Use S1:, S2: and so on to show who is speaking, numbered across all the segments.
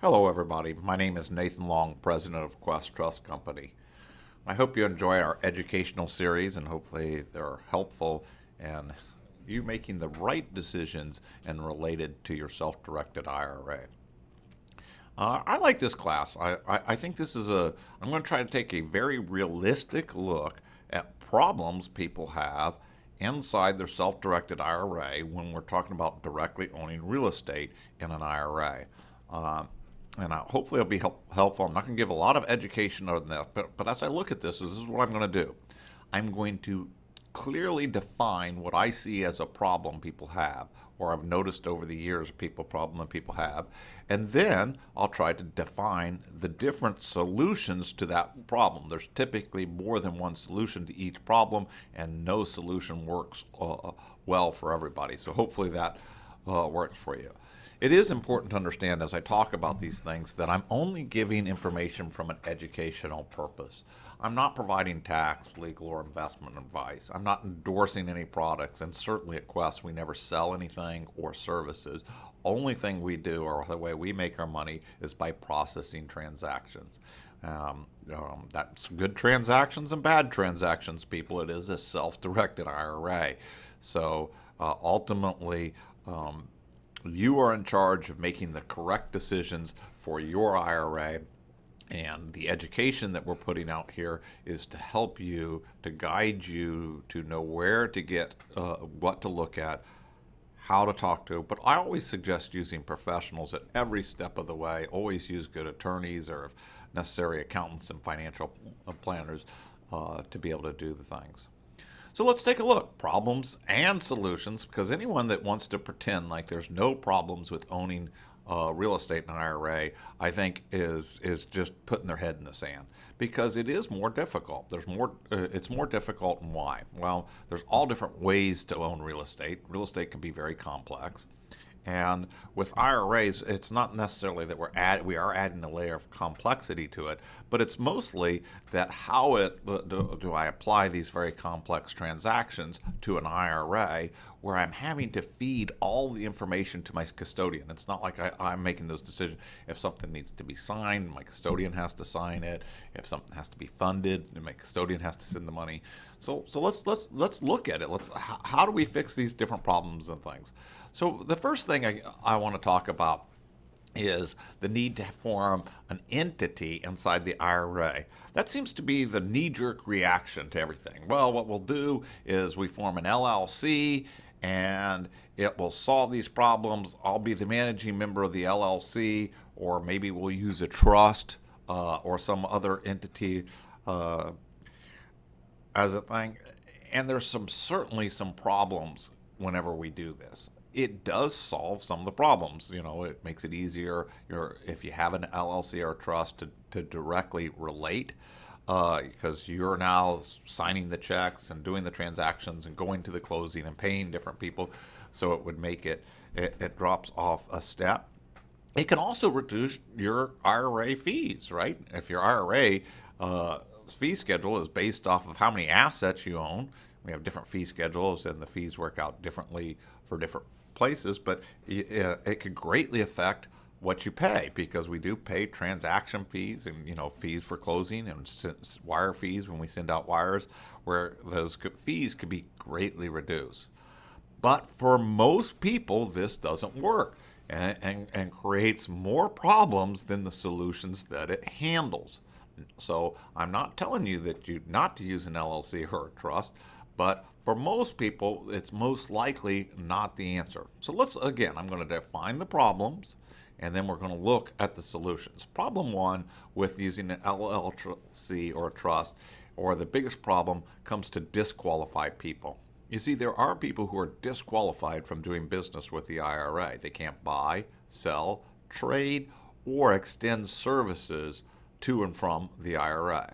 S1: Hello, everybody. My name is Nathan Long, president of Quest Trust Company. I hope you enjoy our educational series and hopefully they're helpful in you making the right decisions and related to your self-directed IRA. I like this class. I think I'm going to try to take a very realistic look at problems people have inside their self-directed IRA when we're talking about directly owning real estate in an IRA. Hopefully it'll be helpful. I'm not going to give a lot of education on that, but as I look at this is what I'm going to do. I'm going to clearly define what I see as a problem people have, or I've noticed over the years problem that people have, and then I'll try to define the different solutions to that problem. There's typically more than one solution to each problem, and no solution works well for everybody. So hopefully that works for you. It is important to understand as I talk about these things that I'm only giving information from an educational purpose. I'm not providing tax, legal, or investment advice. I'm not endorsing any products, and certainly at Quest we never sell anything or services. Only thing we do, or the way we make our money, is by processing transactions. That's good transactions and bad transactions, people. It is a self-directed IRA. So ultimately, you are in charge of making the correct decisions for your IRA, and the education that we're putting out here is to help you, to guide you to know where to get, what to look at, how to talk to. But I always suggest using professionals at every step of the way. Always use good attorneys or, if necessary, accountants and financial planners to be able to do the things. So let's take a look. Problems and solutions, because anyone that wants to pretend like there's no problems with owning real estate in an IRA, I think is just putting their head in the sand, because it is more difficult. It's more difficult, and why? Well, there's all different ways to own real estate. Real estate can be very complex. And with IRAs, it's not necessarily that we are adding a layer of complexity to it, but it's mostly that do I apply these very complex transactions to an IRA where I'm having to feed all the information to my custodian. It's not like I'm making those decisions. If something needs to be signed, my custodian has to sign it. If something has to be funded, my custodian has to send the money. So let's look at it. How do we fix these different problems and things? So the first thing I want to talk about is the need to form an entity inside the IRA. That seems to be the knee-jerk reaction to everything. Well, what we'll do is we form an LLC and it will solve these problems. I'll be the managing member of the LLC, or maybe we'll use a trust or some other entity as a thing. And there's certainly some problems whenever we do this. It does solve some of the problems. It makes it easier if you have an LLC or a trust to directly relate, because you're now signing the checks and doing the transactions and going to the closing and paying different people. So it would make it drops off a step. It can also reduce your IRA fees, right? If your IRA fee schedule is based off of how many assets you own, we have different fee schedules and the fees work out differently for different places, but it could greatly affect what you pay, because we do pay transaction fees and fees for closing and wire fees when we send out wires, where those fees could be greatly reduced. But for most people, this doesn't work and creates more problems than the solutions that it handles. So I'm not telling you that not to use an LLC or a trust, but for most people, it's most likely not the answer. So I'm going to define the problems, and then we're going to look at the solutions. Problem one with using an LLC or a trust, or the biggest problem, comes to disqualified people. You see, there are people who are disqualified from doing business with the IRA. They can't buy, sell, trade, or extend services to and from the IRA.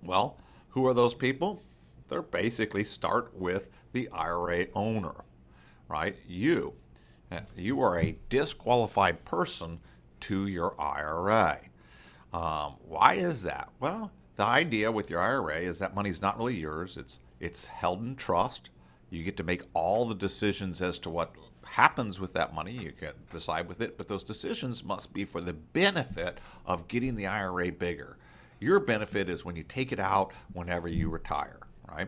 S1: Well, who are those people? They're basically start with the IRA owner, right? You are a disqualified person to your IRA. Why is that? Well, the idea with your IRA is that money's not really yours. It's held in trust. You get to make all the decisions as to what happens with that money, you can decide with it, but those decisions must be for the benefit of getting the IRA bigger. Your benefit is when you take it out whenever you retire, right?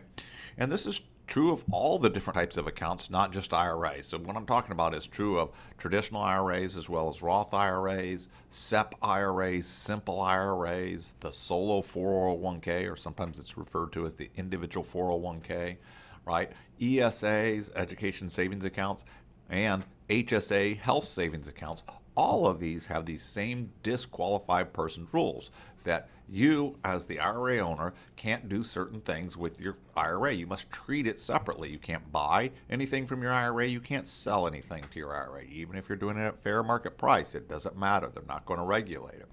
S1: And this is true of all the different types of accounts, not just IRAs. So what I'm talking about is true of traditional IRAs as well as Roth IRAs, SEP IRAs, simple IRAs, the solo 401k, or sometimes it's referred to as the individual 401k, right? ESAs, education savings accounts, and HSA health savings accounts. All of these have these same disqualified person rules that you, as the IRA owner, can't do certain things with your IRA. You must treat it separately. You can't buy anything from your IRA. You can't sell anything to your IRA. Even if you're doing it at fair market price, it doesn't matter. They're not going to regulate it.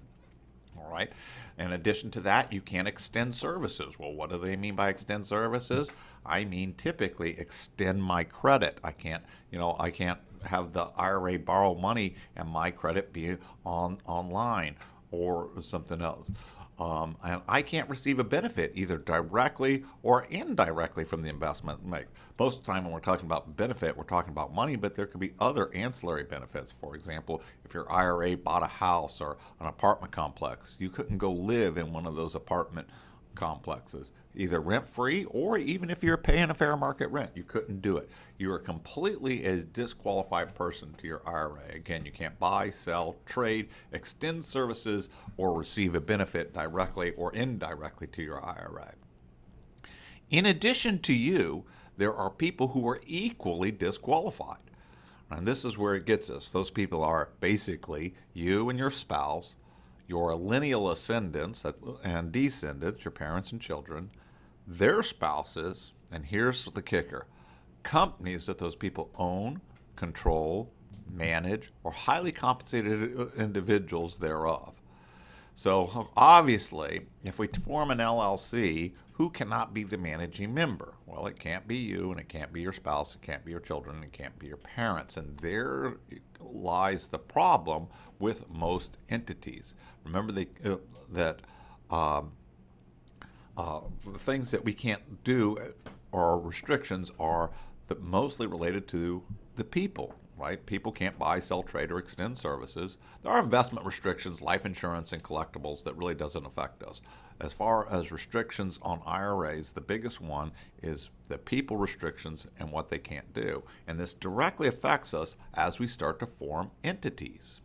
S1: All right. In addition to that, you can't extend services. Well, what do they mean by extend services? I mean, typically extend my credit. I can't have the IRA borrow money and my credit be online or something else. And I can't receive a benefit either directly or indirectly from the investment make. Most of the time when we're talking about benefit, we're talking about money, but there could be other ancillary benefits. For example, if your IRA bought a house or an apartment complex, you couldn't go live in one of those apartment complexes, either rent-free or even if you're paying a fair market rent, you couldn't do it. You are completely a disqualified person to your IRA. Again, you can't buy, sell, trade, extend services, or receive a benefit directly or indirectly to your IRA. In addition to you, there are people who are equally disqualified. And this is where it gets us. Those people are basically you and your spouse, your lineal ascendants and descendants, your parents and children, their spouses, and here's the kicker, companies that those people own, control, manage, or highly compensated individuals thereof. So obviously, if we form an LLC, who cannot be the managing member? Well, it can't be you, and it can't be your spouse, it can't be your children, and it can't be your parents. And there lies the problem with most entities. Remember that the things that we can't do or restrictions are mostly related to the people, right? People can't buy, sell, trade, or extend services. There are investment restrictions, life insurance, and collectibles that really doesn't affect us. As far as restrictions on IRAs, the biggest one is the people restrictions and what they can't do. And this directly affects us as we start to form entities.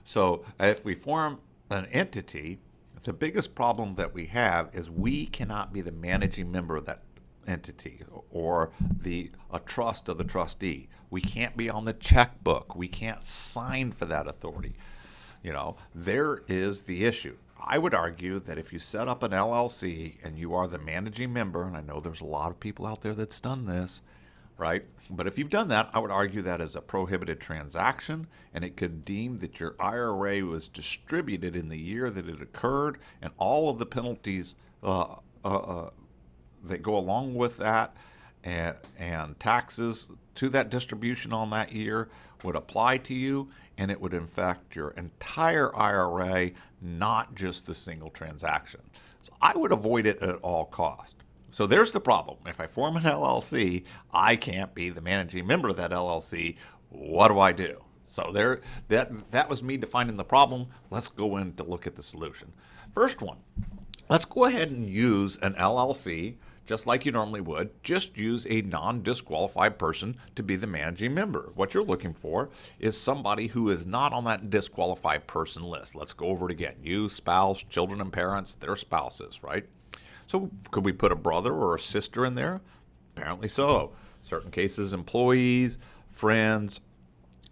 S1: So if we form an entity, the biggest problem that we have is we cannot be the managing member of that entity or a trust of the trustee. We can't be on the checkbook. We can't sign for that authority. There is the issue. I would argue that if you set up an LLC and you are the managing member, and I know there's a lot of people out there that's done this, right? But if you've done that, I would argue that is a prohibited transaction, and it could deem that your IRA was distributed in the year that it occurred, and all of the penalties that go along with that and taxes to that distribution on that year would apply to you, and it would affect your entire IRA, not just the single transaction. So I would avoid it at all costs. So there's the problem. If I form an LLC, I can't be the managing member of that LLC. What do I do? So that was me defining the problem. Let's go in to look at the solution. First one, let's go ahead and use an LLC just like you normally would. Just use a non-disqualified person to be the managing member. What you're looking for is somebody who is not on that disqualified person list. Let's go over it again. You, spouse, children and parents, their spouses, right? So could we put a brother or a sister in there? Apparently so. Certain cases, employees, friends,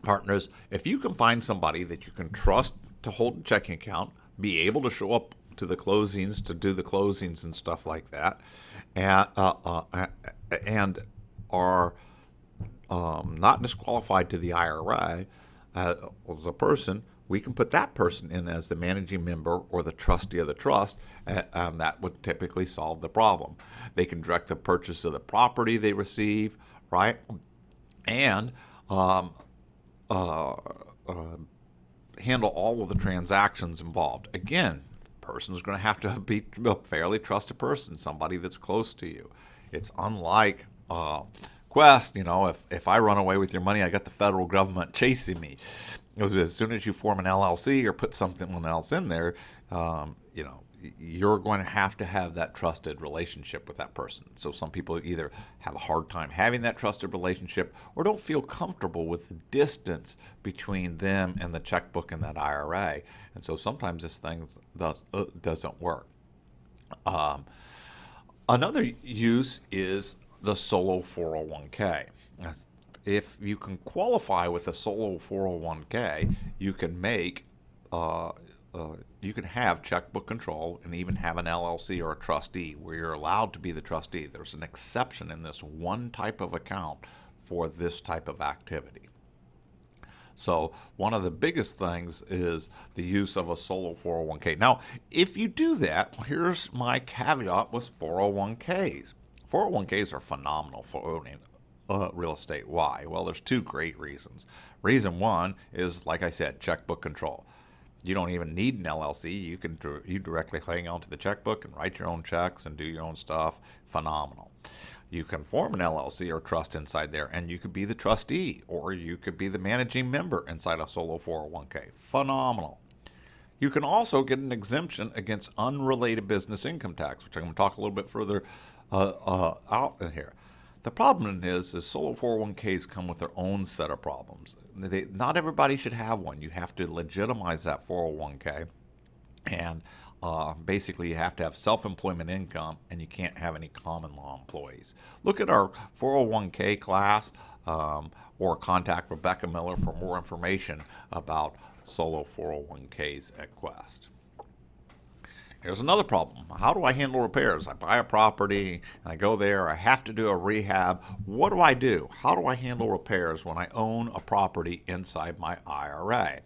S1: partners. If you can find somebody that you can trust to hold a checking account, be able to show up to the closings, to do the closings and stuff like that, and are not disqualified to the IRA as a person, we can put that person in as the managing member or the trustee of the trust, and that would typically solve the problem. They can direct the purchase of the property they receive, right? And handle all of the transactions involved. Again, the person is going to have to be a fairly trusted person, somebody that's close to you. It's unlike Quest, if I run away with your money, I got the federal government chasing me. As soon as you form an LLC or put something else in there, you're going to have that trusted relationship with that person. So some people either have a hard time having that trusted relationship or don't feel comfortable with the distance between them and the checkbook and that IRA. And so sometimes this thing doesn't work. Another use is the solo 401k. If you can qualify with a solo 401k, you can you can have checkbook control and even have an LLC or a trustee where you're allowed to be the trustee. There's an exception in this one type of account for this type of activity. So one of the biggest things is the use of a solo 401k. Now, if you do that, here's my caveat with 401ks. 401ks are phenomenal for owning real estate. Why? Well, there's two great reasons. Reason one is, like I said, checkbook control. You don't even need an LLC. You directly hang on to the checkbook and write your own checks and do your own stuff. Phenomenal. You can form an LLC or trust inside there, and you could be the trustee, or you could be the managing member inside a solo 401k. Phenomenal. You can also get an exemption against unrelated business income tax, which I'm going to talk a little bit further out in here. The problem is solo 401ks come with their own set of problems. Not everybody should have one. You have to legitimize that 401k, and basically you have to have self-employment income, and you can't have any common law employees. Look at our 401k class, or contact Rebecca Miller for more information about solo 401ks at Quest. Here's another problem. How do I handle repairs? I buy a property, and I go there, I have to do a rehab. What do I do? How do I handle repairs when I own a property inside my IRA?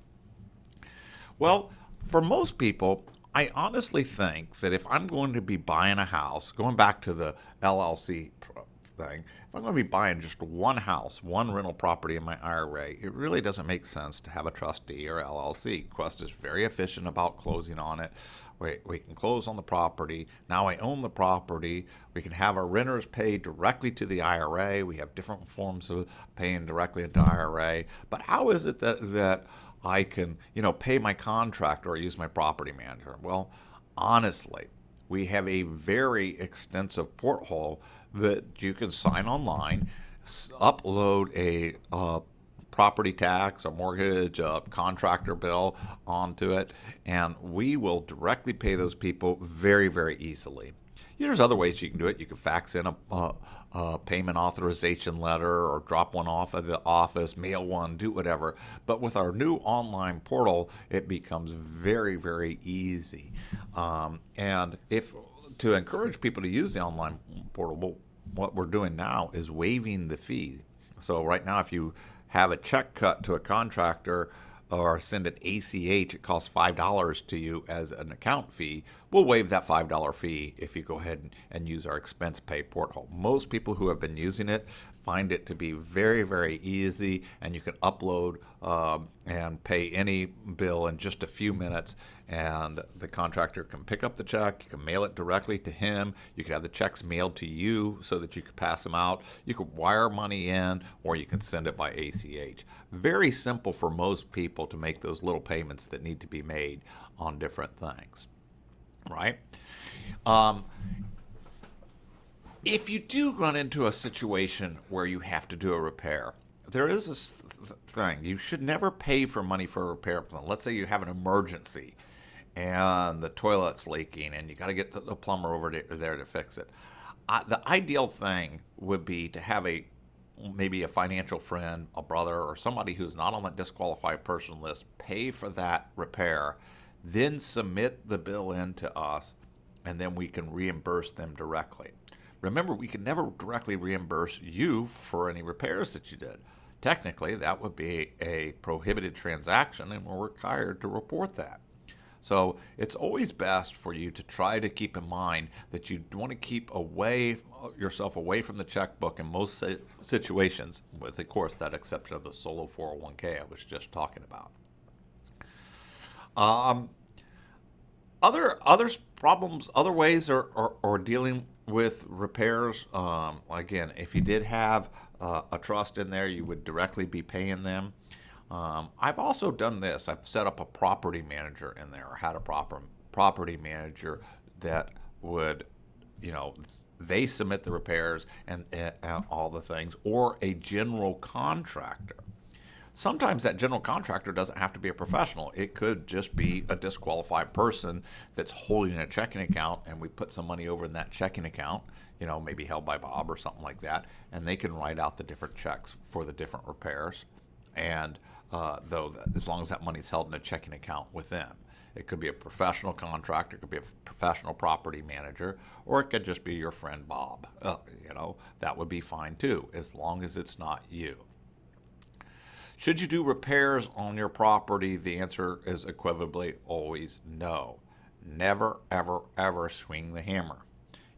S1: Well, for most people, I honestly think that if I'm going to be buying a house, going back to the LLC thing, if I'm going to be buying just one house, one rental property in my IRA, it really doesn't make sense to have a trustee or LLC. Quest is very efficient about closing on it. We can close on the property. Now I own the property. We can have our renters pay directly to the IRA. We have different forms of paying directly into IRA. But how is it that I can, pay my contractor or use my property manager? Well, honestly, we have a very extensive porthole that you can sign online, upload a property tax, a mortgage, a contractor bill onto it, and we will directly pay those people very, very easily. There's other ways you can do it. You can fax in a payment authorization letter or drop one off at the office, mail one, do whatever. But with our new online portal, it becomes very, very easy. And to encourage people to use the online portal, what we're doing now is waiving the fee. So right now, if you have a check cut to a contractor or send it ACH, it costs $5 to you as an account fee. We'll waive that $5 fee if you go ahead and use our expense pay portal. Most people who have been using it find it to be very, very easy, and you can upload and pay any bill in just a few minutes, and the contractor can pick up the check. You can mail it directly to him. You can have the checks mailed to you so that you can pass them out. You can wire money in, or you can send it by ACH. Very simple for most people to make those little payments that need to be made on different things, right? If you do run into a situation where you have to do a repair, there is this thing. You should never pay for money for a repair plan. Let's say you have an emergency and the toilet's leaking and you got to get the plumber over there to fix it. The ideal thing would be to have maybe a financial friend, a brother, or somebody who's not on the disqualified person list pay for that repair, then submit the bill in to us, and then we can reimburse them directly. Remember, we can never directly reimburse you for any repairs that you did. Technically, that would be a prohibited transaction, and we're required to report that. So it's always best for you to try to keep in mind that you want to keep yourself away from the checkbook in most situations, with, of course, that exception of the solo 401k I was just talking about. Problems, other ways are dealing with repairs. Again, if you did have a trust in there, you would directly be paying them. I've also done this. I've set up a property manager in there, or had a property manager that would, they submit the repairs and all the things, or a general contractor. Sometimes that general contractor doesn't have to be a professional. It could just be a disqualified person that's holding a checking account, and we put some money over in that checking account, maybe held by Bob or something like that, and they can write out the different checks for the different repairs. And as long as that money's held in a checking account with them. It could be a professional contractor, it could be a professional property manager, or it could just be your friend Bob. That would be fine too, as long as it's not you. Should you do repairs on your property? The answer is equivocally always no. Never, ever, ever swing the hammer.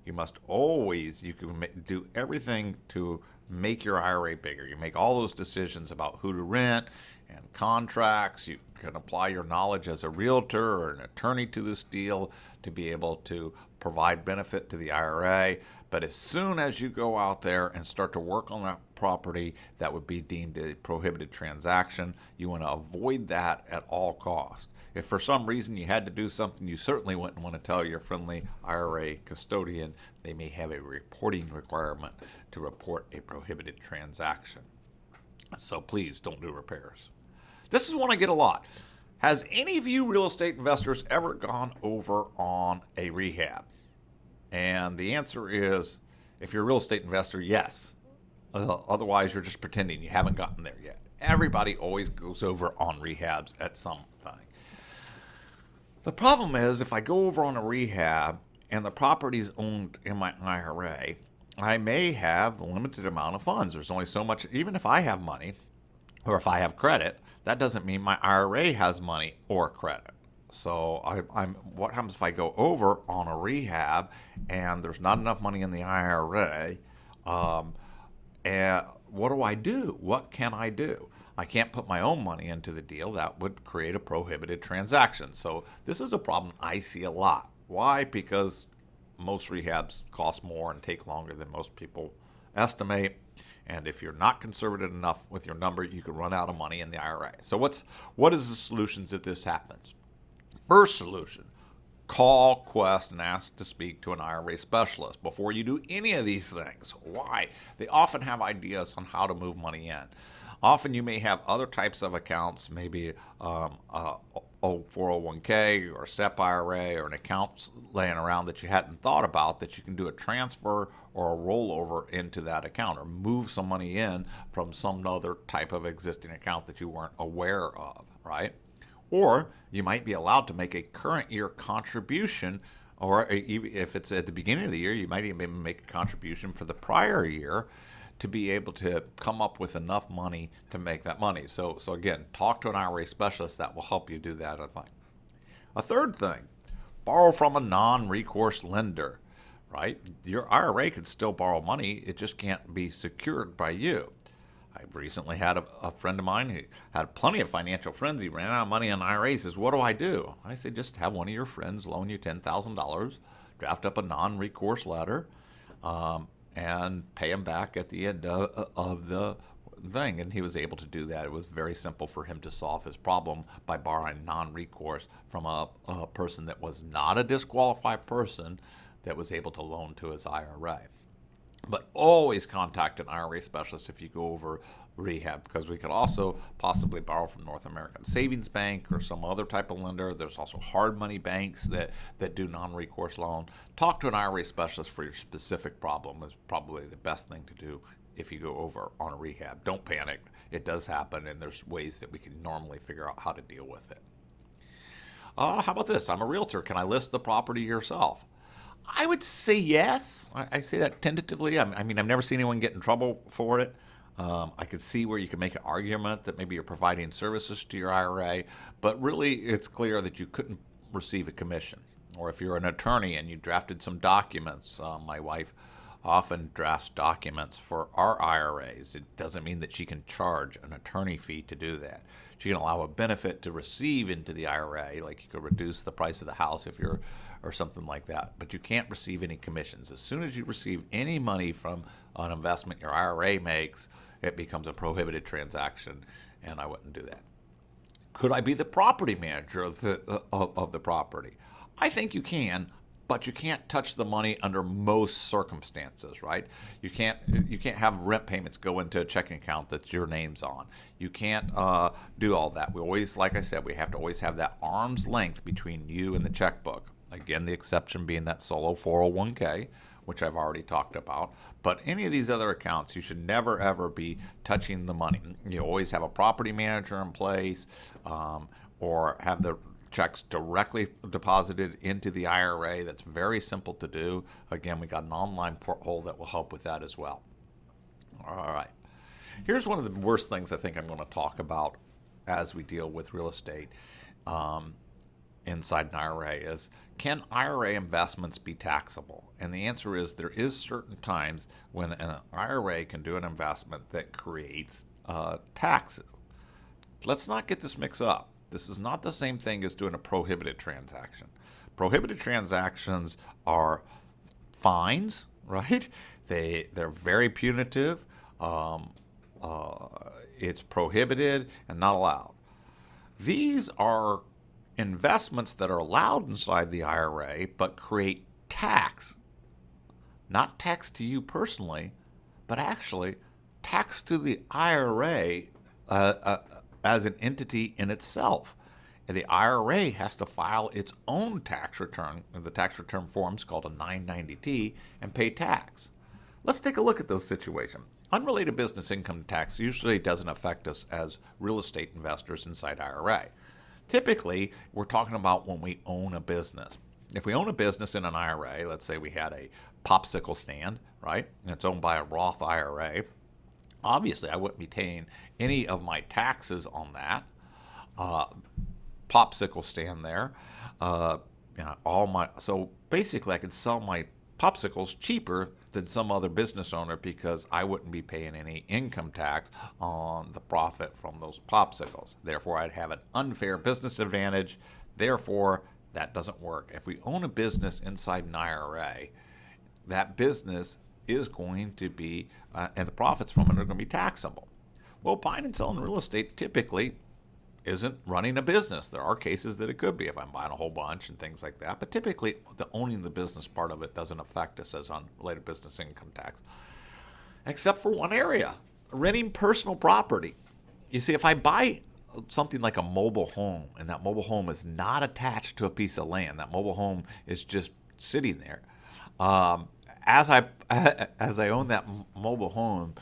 S1: You must always, you can do everything to make your IRA bigger. You make all those decisions about who to rent and contracts. You can apply your knowledge as a realtor or an attorney to this deal to be able to provide benefit to the IRA. But as soon as you go out there and start to work on that property that would be deemed a prohibited transaction, you want to avoid that at all costs. If for some reason you had to do something, you certainly wouldn't want to tell your friendly IRA custodian. They may have a reporting requirement to report a prohibited transaction. So please don't do repairs. This is one I get a lot. Has any of you real estate investors ever gone over on a rehab? And the answer is, if you're a real estate investor, yes. Otherwise, you're just pretending you haven't gotten there yet. Everybody always goes over on rehabs at something. The problem is, if I go over on a rehab and the property's owned in my IRA, I may have a limited amount of funds. There's only so much, even if I have money or if I have credit, that doesn't mean my IRA has money or credit. So what happens if I go over on a rehab and there's not enough money in the IRA? And what do I do? What can I do? I can't put my own money into the deal. That would create a prohibited transaction. So this is a problem I see a lot. Why? Because most rehabs cost more and take longer than most people estimate. And if you're not conservative enough with your number, you can run out of money in the IRA. So what is the solutions if this happens? First solution, call Quest and ask to speak to an IRA specialist before you do any of these things. Why? They often have ideas on how to move money in. Often you may have other types of accounts, maybe a 401k or a SEP IRA or an account laying around that you hadn't thought about, that you can do a transfer or a rollover into that account, or move some money in from some other type of existing account that you weren't aware of, right? Or you might be allowed to make a current year contribution, or if it's at the beginning of the year, you might even make a contribution for the prior year to be able to come up with enough money to make that money. So again, talk to an IRA specialist. That will help you do that, I think. A third thing, borrow from a non-recourse lender, right? Your IRA could still borrow money. It just can't be secured by you. I recently had a friend of mine who had plenty of financial friends. He ran out of money on IRAs. He says, what do? I say, just have one of your friends loan you $10,000, draft up a non-recourse letter, and pay him back at the end of the thing. And he was able to do that. It was very simple for him to solve his problem by borrowing non-recourse from a person that was not a disqualified person that was able to loan to his IRA. But always contact an IRA specialist if you go over rehab, because we could also possibly borrow from North American Savings Bank or some other type of lender. There's also hard money banks that do non-recourse loan. Talk to an IRA specialist for your specific problem is probably the best thing to do if you go over on a rehab. Don't panic. It does happen, and there's ways that we can normally figure out how to deal with it. How about this? I'm a realtor. Can I list the property yourself? I would say yes. I say that tentatively. I mean, I've never seen anyone get in trouble for it. I could see where you can make an argument that maybe you're providing services to your IRA, but really it's clear that you couldn't receive a commission. Or if you're an attorney and you drafted some documents, my wife often drafts documents for our IRAs. It doesn't mean that she can charge an attorney fee to do that. She can allow a benefit to receive into the IRA, like you could reduce the price of the house if you're, or something like that. But you can't receive any commissions. As soon as you receive any money from an investment your IRA makes, it becomes a prohibited transaction, and I wouldn't do that. Could I be the property manager of the property? I think you can, but you can't touch the money under most circumstances, right? You can't have rent payments go into a checking account that your name's on. You can't do all that. We always, like I said, we have to always have that arm's length between you and the checkbook. Again, the exception being that solo 401k, which I've already talked about. But any of these other accounts, you should never, ever be touching the money. You always have a property manager in place, or have the checks directly deposited into the IRA. That's very simple to do. Again, we got an online portal that will help with that as well. All right. Here's one of the worst things I think I'm going to talk about as we deal with real estate inside an IRA is, can IRA investments be taxable? And the answer is there is certain times when an IRA can do an investment that creates taxes. Let's not get this mixed up. This is not the same thing as doing a prohibited transaction. Prohibited transactions are fines, right? They're very punitive. It's prohibited and not allowed. These are investments that are allowed inside the IRA but create tax. Not tax to you personally, but actually tax to the IRA as an entity in itself. And the IRA has to file its own tax return, the tax return form is called a 990T, and pay tax. Let's take a look at those situations. Unrelated business income tax usually doesn't affect us as real estate investors inside IRA. Typically, we're talking about when we own a business. If we own a business in an IRA, let's say we had a popsicle stand, right, and it's owned by a Roth IRA, obviously I wouldn't be paying any of my taxes on that popsicle stand there. So basically I could sell my popsicles cheaper than some other business owner because I wouldn't be paying any income tax on the profit from those popsicles. Therefore, I'd have an unfair business advantage. Therefore, that doesn't work. If we own a business inside an IRA, that business is going to be, and the profits from it are going to be taxable. Well, buying and selling real estate typically isn't running a business. There are cases that it could be if I'm buying a whole bunch and things like that, but typically the owning the business part of it doesn't affect us as unrelated business income tax, except for one area, renting personal property. You see, if I buy something like a mobile home and that mobile home is not attached to a piece of land, that mobile home is just sitting there, as I own that mobile home,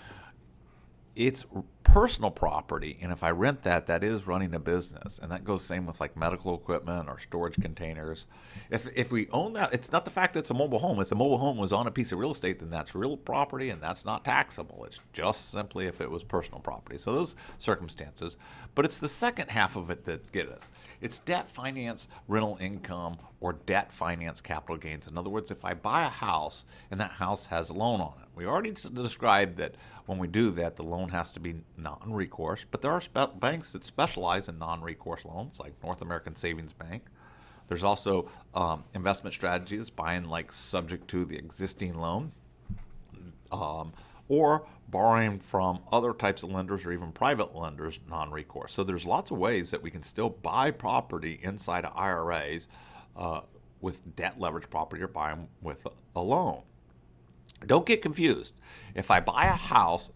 S1: it's personal property, and if I rent that, that is running a business, and that goes same with like medical equipment or storage containers. If we own that, it's not the fact that it's a mobile home. If the mobile home was on a piece of real estate, then that's real property, and that's not taxable. It's just simply if it was personal property. So those circumstances, but it's the second half of it that get us. It's debt finance rental income or debt finance capital gains. In other words, if I buy a house and that house has a loan on it, we already described that when we do that, the loan has to be non-recourse, but there are banks that specialize in non-recourse loans, like North American Savings Bank. There's also investment strategies, buying like subject to the existing loan, or borrowing from other types of lenders or even private lenders, non-recourse. So there's lots of ways that we can still buy property inside of IRAs with debt leverage property or buy them with a loan. Don't get confused. If I buy a house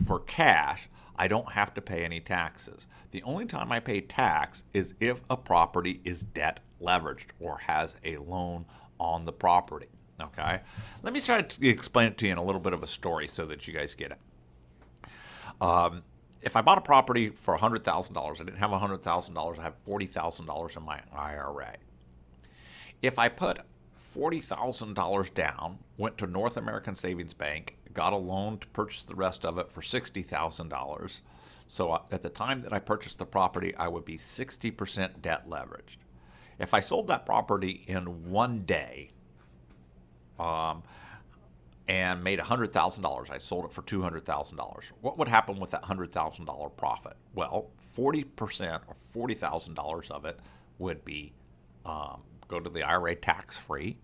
S1: for cash, I don't have to pay any taxes. The only time I pay tax is if a property is debt leveraged or has a loan on the property. Okay? Let me try to explain it to you in a little bit of a story so that you guys get it. If I bought a property for $100,000, I didn't have $100,000, I have $40,000 in my IRA. If I put $40,000 down, went to North American Savings Bank, got a loan to purchase the rest of it for $60,000. So at the time that I purchased the property, I would be 60% debt leveraged. If I sold that property in one day, and and made $100,000. I sold it for $200,000. What would happen with that $100,000 profit? Well, 40% or $40,000 of it would be go to the IRA tax-free,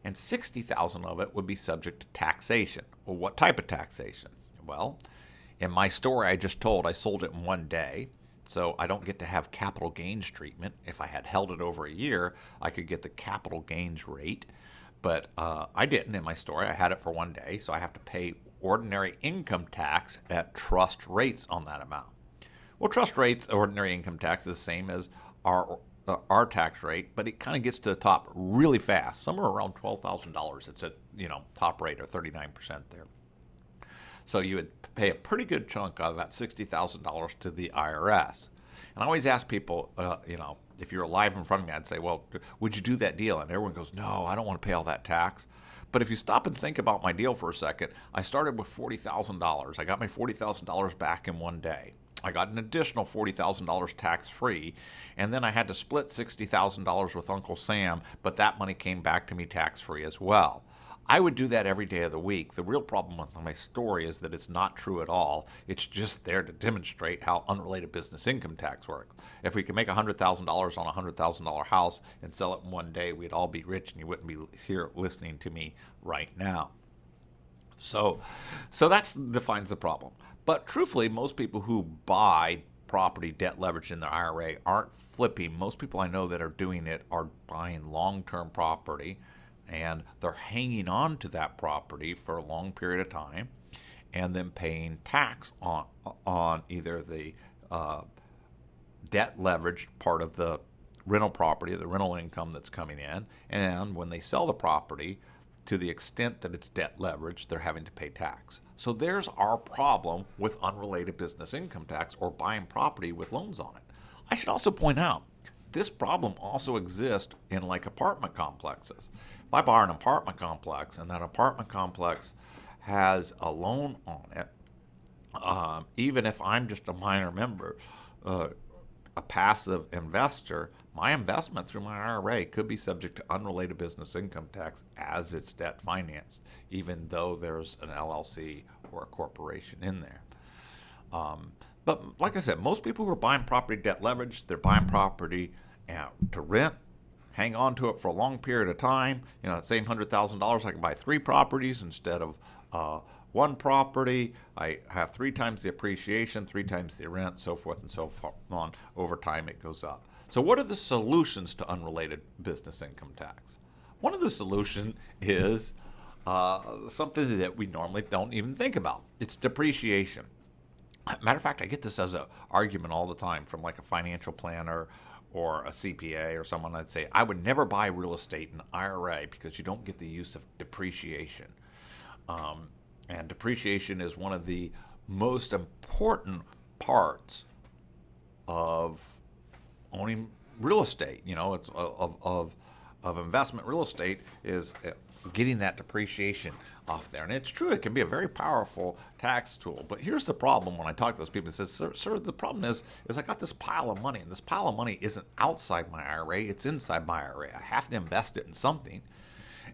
S1: and $60,000 of it would be subject to taxation. Well, what type of taxation? Well, in my story I just told, I sold it in one day, so I don't get to have capital gains treatment. If I had held it over a year, I could get the capital gains rate. But I didn't in my story. I had it for one day, so I have to pay ordinary income tax at trust rates on that amount. Well, trust rates, ordinary income tax, is the same as our tax rate, but it kind of gets to the top really fast. Somewhere around $12,000. It's at top rate, or 39% there. So you would pay a pretty good chunk out of that $60,000 to the IRS. And I always ask people, if you're alive in front of me, I'd say, well, would you do that deal? And everyone goes, no, I don't want to pay all that tax. But if you stop and think about my deal for a second, I started with $40,000. I got my $40,000 back in one day. I got an additional $40,000 tax-free, and then I had to split $60,000 with Uncle Sam, but that money came back to me tax-free as well. I would do that every day of the week. The real problem with my story is that it's not true at all. It's just there to demonstrate how unrelated business income tax works. If we could make $100,000 on a $100,000 house and sell it in one day, we'd all be rich, and you wouldn't be here listening to me right now. So that defines the problem. But truthfully, most people who buy property debt leveraged in their IRA aren't flipping. Most people I know that are doing it are buying long-term property, and they're hanging on to that property for a long period of time and then paying tax on either the debt leveraged part of the rental property, the rental income that's coming in, and when they sell the property, to the extent that it's debt leveraged, they're having to pay tax. So there's our problem with unrelated business income tax, or buying property with loans on it. I should also point out, this problem also exists in apartment complexes. If I buy an apartment complex and that apartment complex has a loan on it, even if I'm just a minor member, a passive investor, my investment through my IRA could be subject to unrelated business income tax as it's debt financed, even though there's an LLC or a corporation in there. But like I said, most people who are buying property debt leverage, they're buying property to rent, hang on to it for a long period of time. That same $100,000, I can buy 3 properties instead of 1 property. I have 3 times the appreciation, 3 times the rent, so forth and so on. Over time, it goes up. So what are the solutions to unrelated business income tax? One of the solutions is something that we normally don't even think about. It's depreciation. Matter of fact, I get this as an argument all the time from a financial planner or a CPA or someone. I'd say, I would never buy real estate in IRA because you don't get the use of depreciation. And depreciation is one of the most important parts of owning real estate. It's of investment real estate is getting that depreciation off there. And it's true, it can be a very powerful tax tool. But here's the problem when I talk to those people. It says, sir, the problem is I got this pile of money, and this pile of money isn't outside my IRA, it's inside my IRA. I have to invest it in something.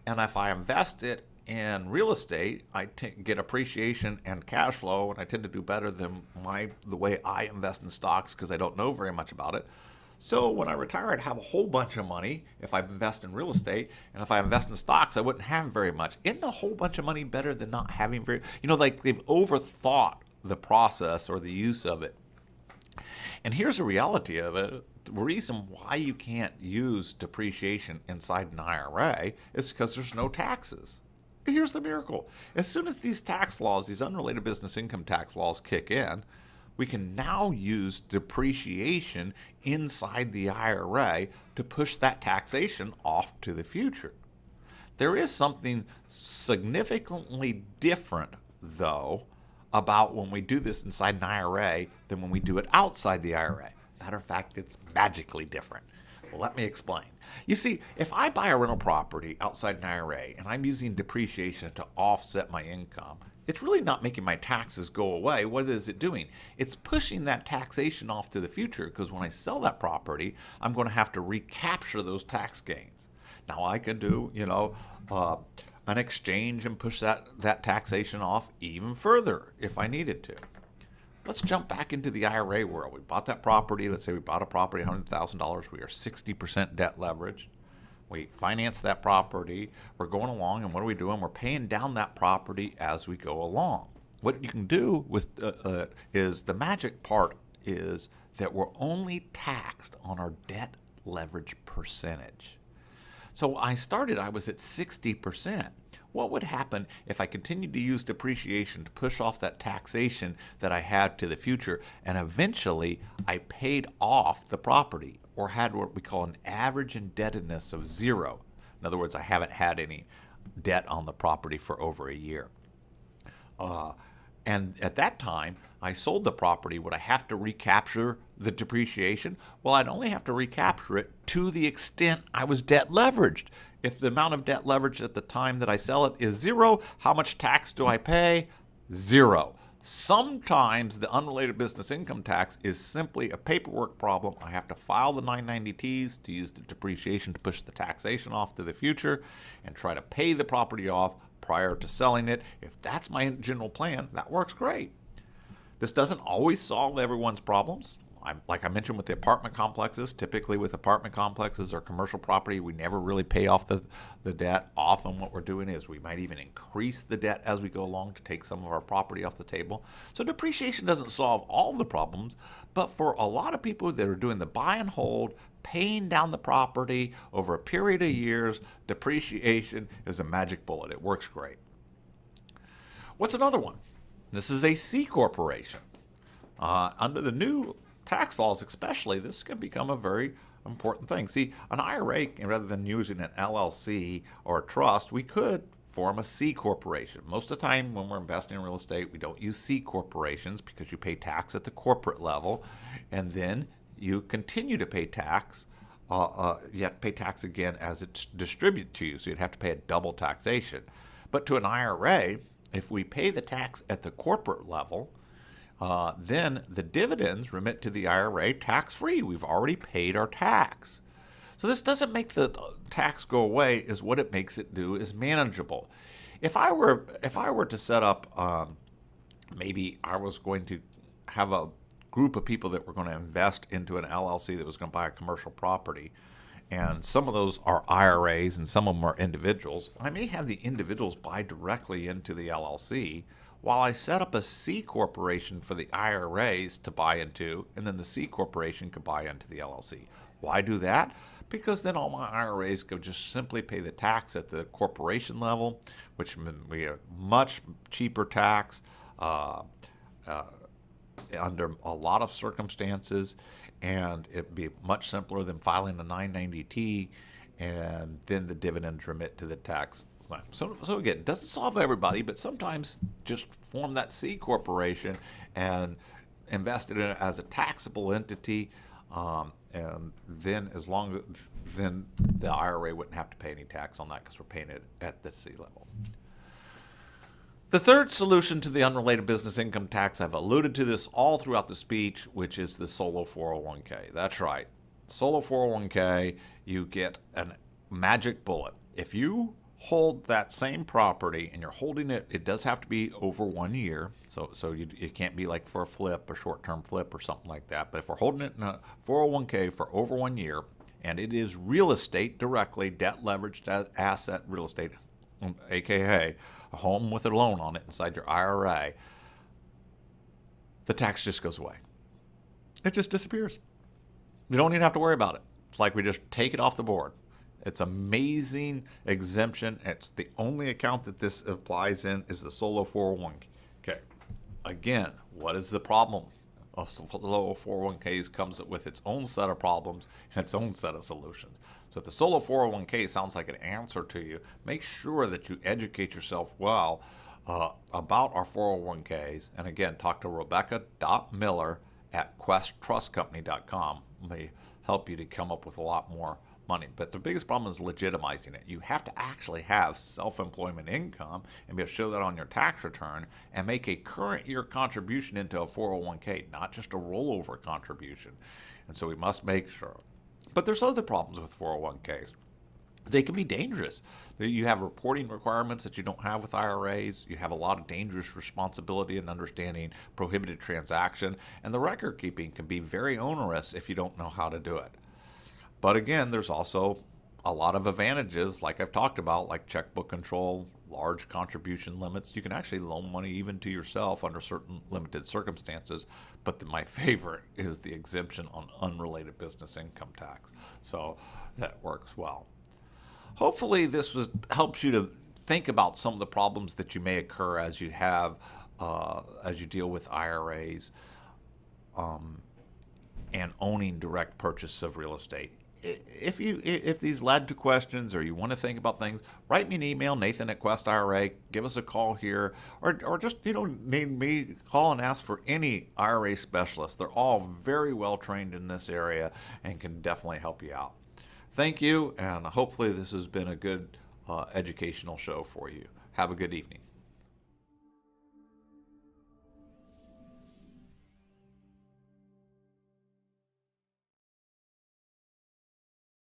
S1: And if I invest it in real estate, I get appreciation and cash flow, and I tend to do better than the way I invest in stocks because I don't know very much about it. So when I retire, I'd have a whole bunch of money if I invest in real estate, and if I invest in stocks, I wouldn't have very much. Isn't a whole bunch of money better than not having very, they've overthought the process or the use of it. And here's the reality of it. The reason why you can't use depreciation inside an IRA is because there's no taxes. Here's the miracle. As soon as these tax laws, these unrelated business income tax laws kick in, we can now use depreciation inside the IRA to push that taxation off to the future. There is something significantly different, though, about when we do this inside an IRA than when we do it outside the IRA. Matter of fact, it's magically different. Let me explain. You see, if I buy a rental property outside an IRA and I'm using depreciation to offset my income, it's really not making my taxes go away. What is it doing? It's pushing that taxation off to the future, because when I sell that property, I'm going to have to recapture those tax gains. Now I can do, an exchange and push that taxation off even further if I needed to. Let's jump back into the IRA world. We bought that property. Let's say we bought a property, $100,000. We are 60% debt leveraged. We finance that property. We're going along, and what are we doing? We're paying down that property as we go along. What you can do with is the magic part is that we're only taxed on our debt leverage percentage. So I was at 60%. What would happen if I continued to use depreciation to push off that taxation that I had to the future, and eventually I paid off the property or had what we call an average indebtedness of 0? In other words, I haven't had any debt on the property for over a year. And at that time, I sold the property. Would I have to recapture the depreciation? Well, I'd only have to recapture it to the extent I was debt leveraged. If the amount of debt leverage at the time that I sell it is 0, how much tax do I pay? 0. Sometimes the unrelated business income tax is simply a paperwork problem. I have to file the 990Ts to use the depreciation to push the taxation off to the future and try to pay the property off prior to selling it. If that's my general plan, that works great. This doesn't always solve everyone's problems. Like I mentioned with the apartment complexes, typically with apartment complexes or commercial property, we never really pay off the debt. Often what we're doing is we might even increase the debt as we go along to take some of our property off the table. So depreciation doesn't solve all the problems, but for a lot of people that are doing the buy and hold, paying down the property over a period of years, depreciation is a magic bullet. It works great. What's another one? This is a C corporation. Under the new tax laws especially, this can become a very important thing. See, an IRA, rather than using an LLC or a trust, we could form a C corporation. Most of the time when we're investing in real estate, we don't use C corporations because you pay tax at the corporate level, and then you continue to pay tax. You have to pay tax again as it's distributed to you, so you'd have to pay a double taxation. But to an IRA, if we pay the tax at the corporate level, then the dividends remit to the IRA tax-free. We've already paid our tax. So this doesn't make the tax go away, is what it makes it do is manageable. If I were to set up, maybe I was going to have a group of people that were going to invest into an LLC that was going to buy a commercial property, and some of those are IRAs and some of them are individuals. I may have the individuals buy directly into the LLC while I set up a C corporation for the IRAs to buy into, and then the C corporation could buy into the LLC. Why do that? Because then all my IRAs could just simply pay the tax at the corporation level, which would be a much cheaper tax under a lot of circumstances, and it'd be much simpler than filing a 990T, and then the dividends remit to the tax. So again, it doesn't solve everybody, but sometimes just form that C corporation and invest in it as a taxable entity, and then then the IRA wouldn't have to pay any tax on that because we're paying it at the C level. The third solution to the unrelated business income tax, I've alluded to this all throughout the speech, which is the solo 401k. That's right. Solo 401k, you get a magic bullet. If you hold that same property and you're holding it, it does have to be over 1 year. So it can't be like for a flip, a short-term flip or something like that. But if we're holding it in a 401k for over 1 year, and it is real estate directly, debt leveraged asset real estate, aka a home with a loan on it inside your IRA, the tax just goes away. It just disappears. You don't even have to worry about it. It's like we just take it off the board. It's amazing exemption. It's the only account that this applies in is the solo 401k. Okay. Again, what is the problem of solo 401ks? Comes with its own set of problems and its own set of solutions. So if the solo 401k sounds like an answer to you, make sure that you educate yourself well about our 401ks. And again, talk to Rebecca.Miller at questtrustcompany.com. May help you to come up with a lot more money. But the biggest problem is legitimizing it. You have to actually have self-employment income and be able to show that on your tax return and make a current year contribution into a 401k, not just a rollover contribution. And so we must make sure. But there's other problems with 401ks. They can be dangerous. You have reporting requirements that you don't have with IRAs. You have a lot of dangerous responsibility in understanding prohibited transaction, and the record keeping can be very onerous if you don't know how to do it. But again, there's also a lot of advantages, like I've talked about, like checkbook control, large contribution limits. You can actually loan money even to yourself under certain limited circumstances. But my favorite is the exemption on unrelated business income tax. So that works well. Hopefully, this helps you to think about some of the problems that you may occur as you deal with IRAs and owning direct purchase of real estate. If these led to questions or you want to think about things, write me an email, Nathan@QuestIRA. Give us a call here, or just need me call and ask for any IRA specialist. They're all very well trained in this area and can definitely help you out. Thank you, and hopefully this has been a good educational show for you. Have a good evening.